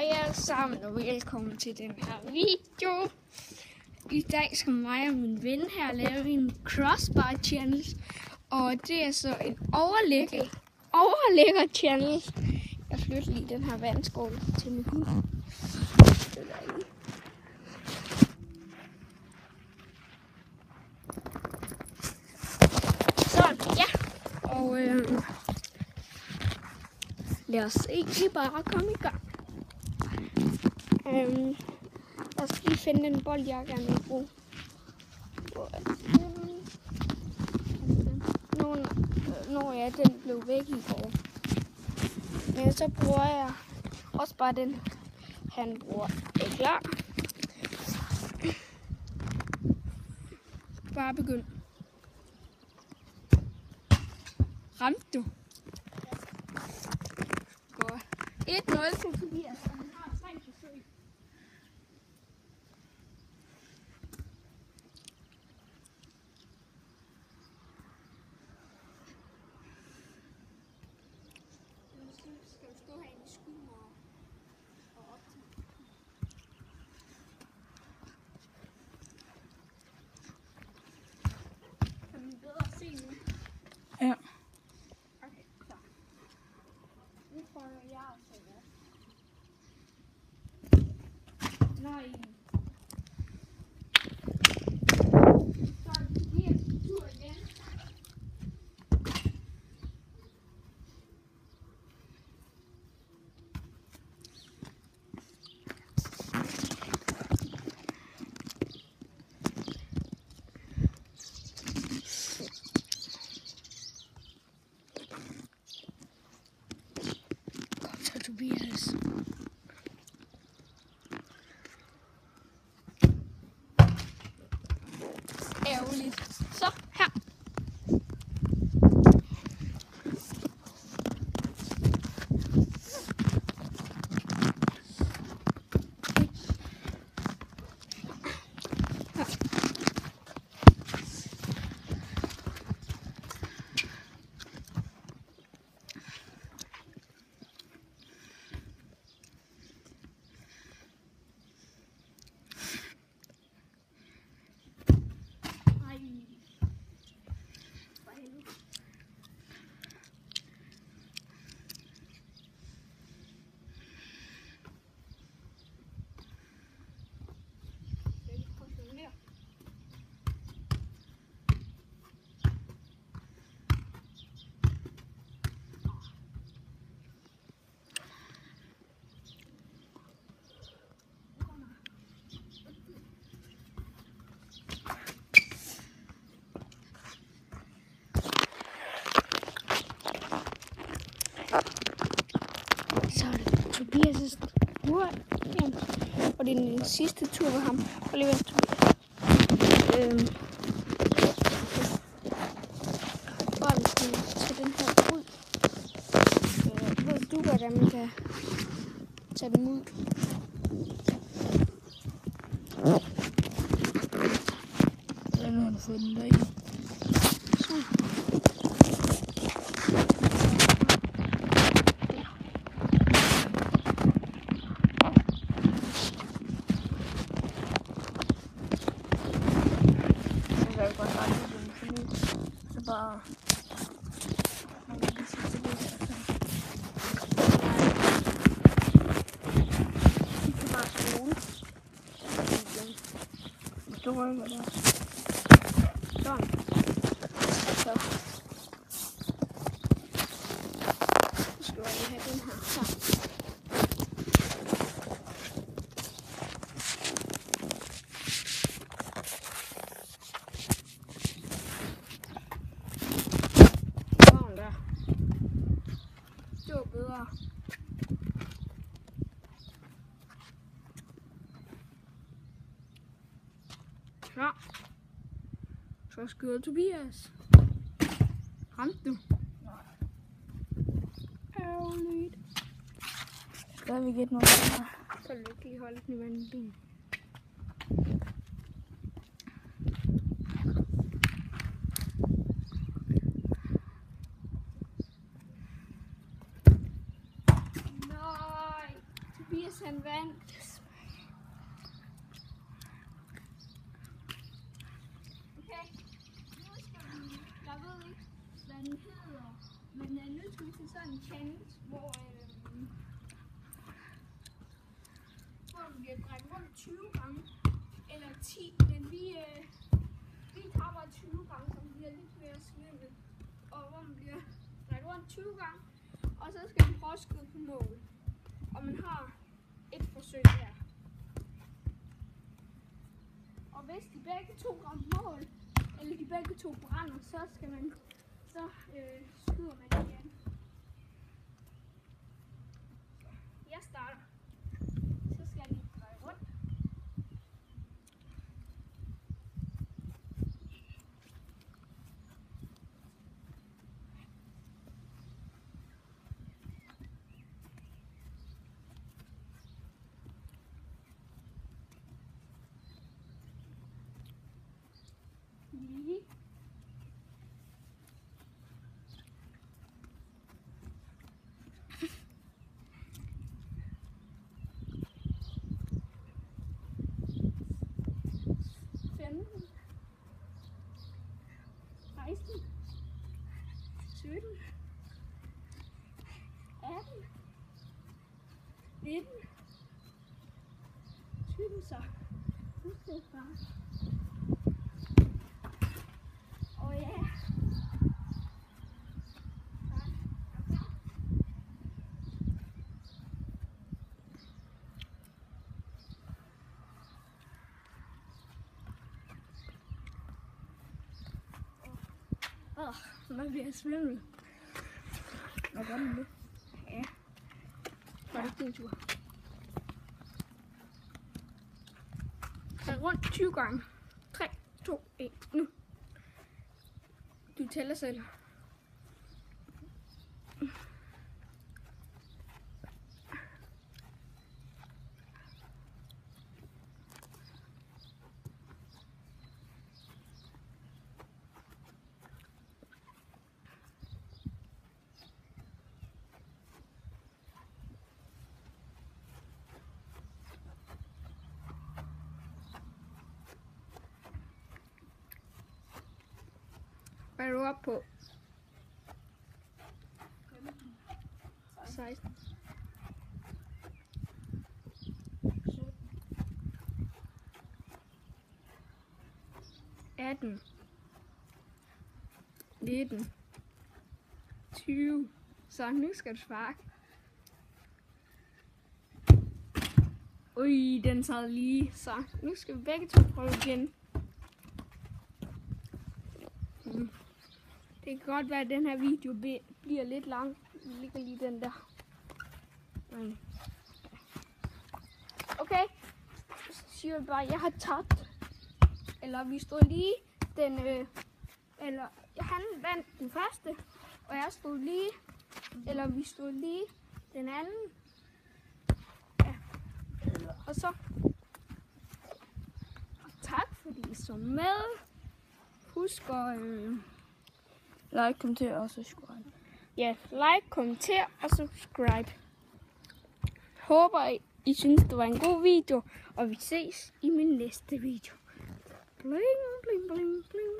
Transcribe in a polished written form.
Hej alle sammen og velkommen til den her video. I dag skal mig og min ven her lave en crossbar challenge. Og det er så en overlægger challenge. Jeg flytter lige den her vandskål til min hund. Sådan, ja. Og lad os egentlig bare komme i gang. Jeg skal lige finde en bold, jeg gerne vil bruge. Når den blev væk i går. Men så bruger jeg også bare den, han bruger. Er I klar? Bare begynd. Ramte du? Godt. 1-0 til Tobias. Han har 3 forsøg. Skal du stå herinde i skuen og optage? Kan man bedre se nu? Ja. Okay, klar. Nu prøver jeg at se det. Nej. Så er det Tobias tur igen. Kom så, Tobias. Ærgerligt. Så, her. Så er det Tobias' tur igen. Og det er den sidste tur ved ham. Prøv lige vent, Tobias. Bolden skal tage den her ud. Ved du, hvordan man kan tage den ud? Hvordan har du fået den deri? Sådan. Jeg vil godt rette den for nu. Så bare... Vi kan bare skole. Du rykker der. Sådan. Så. Nu skal jeg lige have den her. Så. Sådan der. Det var bedre. Klar. Så skyder Tobias. Ramte du? Ærgerligt. Skal vi gætte noget der? Så lykkelig holde den i vandet. Tobias han vandt. Okay, nu skal vi, jeg ved ikke, hvad den hedder, men nu skal vi til sådan en challenge, hvor den bliver drejet rundt 20 gange, eller 10, men vi tager bare 20 gange, så den bliver lidt mere svimmel, og hvor den bliver drejet rundt 20 gange, og så skal vi prøve at skyde på mål, og man har et forsøg her. Og hvis de begge to rammer mål, eller de begge to brænder, så skyder man igen. Jeg starter. Så skal de dreje rundt. Lige. 17, 18, 19, 20 så. Nu skal jeg bare. Og ja. Man bliver svimmel. Hvad gør den det? Ja. Var det ikke din tur? Så rundt 20 gange. 3, 2, 1, nu. Du tæller selv. Hvad er du oppe på? 16. 18. 19. 20. Så nu skal du sparke. Ui, den sad lige. Så nu skal vi begge to prøve igen. Det kan godt være, at den her video bliver lidt lang. Vi ligger lige den der. Okay, så siger vi bare, at jeg har tabt. Eller vi stod lige den... eller han vandt den første, og jeg stod lige... Eller vi stod lige den anden. Ja. Og så... Og tak fordi I så med. Husk at... like, kommenter og subscribe. Ja, like, kommenter og subscribe. Håber I synes det var en god video, og vi ses i min næste video. Bling, bling, bling, bling.